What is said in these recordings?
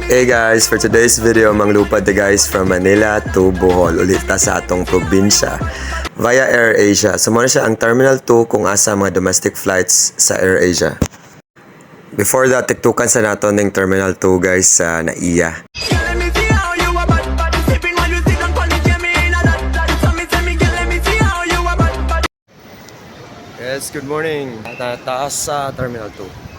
Hey guys, for today's video, manglupad the guys from Manila to Bohol ulit ta sa atong probinsya via AirAsia. So muna siya ang Terminal 2 kung asa mga domestic flights sa AirAsia. Before that, tiktukan sa nato ng Terminal 2 guys sa NAIA. Yes, good morning. Taas sa Terminal 2.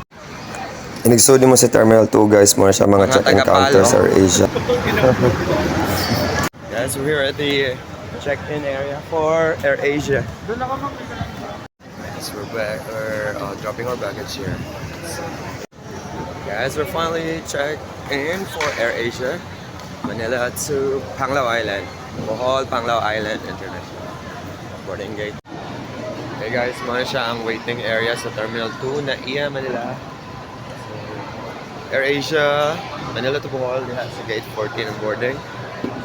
Inigsudi mo sa Terminal 2 guys, muna siya mga check-in counter sa AirAsia. Guys, we're here at the check-in area for AirAsia. Yes, we're back. We're dropping our baggage here. So, guys, we're finally checked in for AirAsia, Manila to Panglao Island, Bohol, Panglao Island International boarding gate. Okay guys, muna siya ang waiting area sa Terminal 2 NAIA, Manila. AirAsia, Manila to Bohol, diha sa gate 14 ang boarding.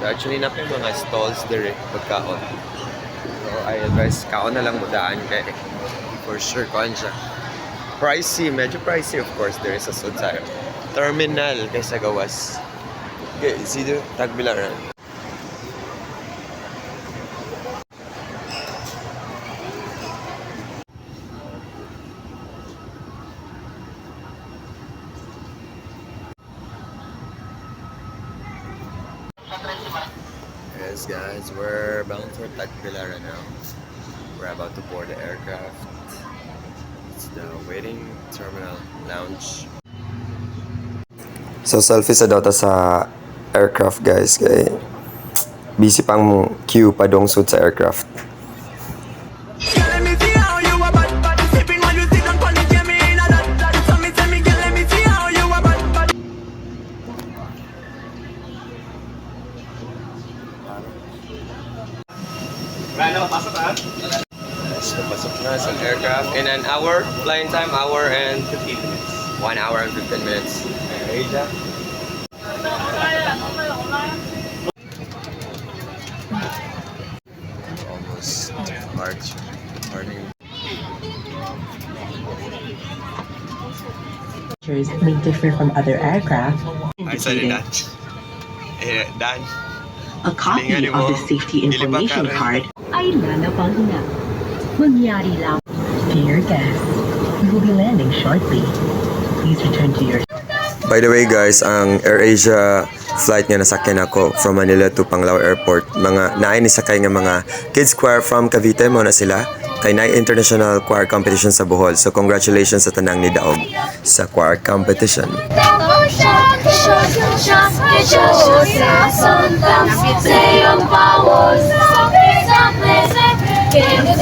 So actually, napay mga stalls there pagkaon. So I advise, kaon na lang mo daan kay for sure kaon siya. Pricey, medyo pricey of course, there is a sud sa terminal kaysa gawas. Okay, see the Tagbilaran. Yes guys, we're bound for Tagbilaran now. We're about to board the aircraft. It's the waiting terminal lounge. So selfie sa data sa aircraft guys, kay busy pang queue pa dong sud sa aircraft. So, pasok na sa aircraft in an hour, flying time, hour and 15 minutes. 1 hour and 15 minutes. Asia. Almost March morning. May differ from other aircraft. I said it, Dan. A copy of the safety information card ay lalabang na. Mangyari lang. Dear guests, we will be landing shortly. Please return to your... By the way guys, ang AirAsia flight nga nasakyan ako from Manila to Panglao Airport. Mga naay ni sakay nga mga kids choir from Cavite mo na sila. Kay naay international choir competition sa Bohol. So congratulations sa tanang ni Daog sa choir competition. Thank you.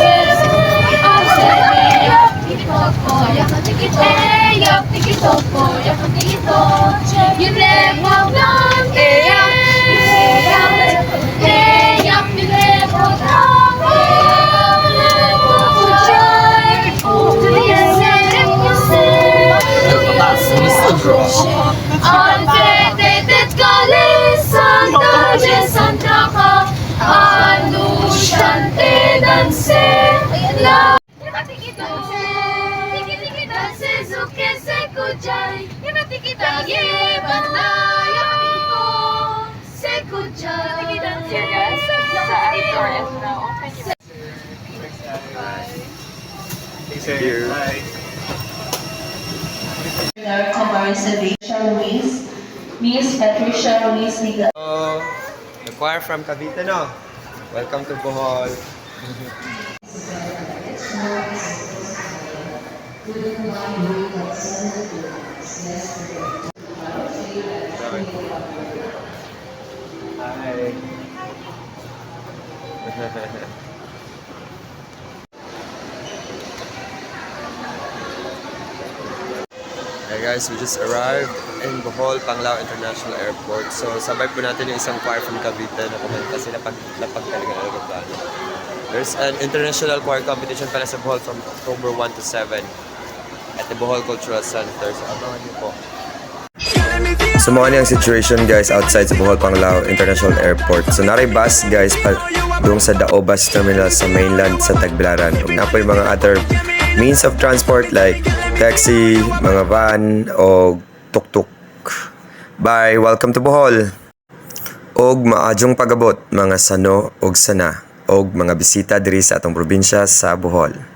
Miss Patricia Ruiz Liga. The choir from Cavite, no? Welcome to Bohol. Hey guys, we just arrived in Bohol, Panglao International Airport. So sabay po natin yung isang choir from Cavite na kumanta sila lapag talaga na plano. There's an international choir competition pala sa Bohol from October 1 to 7 at the Bohol Cultural Center. So abangan niyo po. So mga niyang situation guys outside sa Bohol, Panglao International Airport. So naray bus guys doon sa Dao Bus Terminal sa mainland sa Tagbilaran. Kung na po yung mga other means of transport like taxi, mga van, o tuk-tuk. Bye, welcome to Bohol. Og maadjong pagabot mga sano og sana og mga bisita diri sa atong probinsya sa Bohol.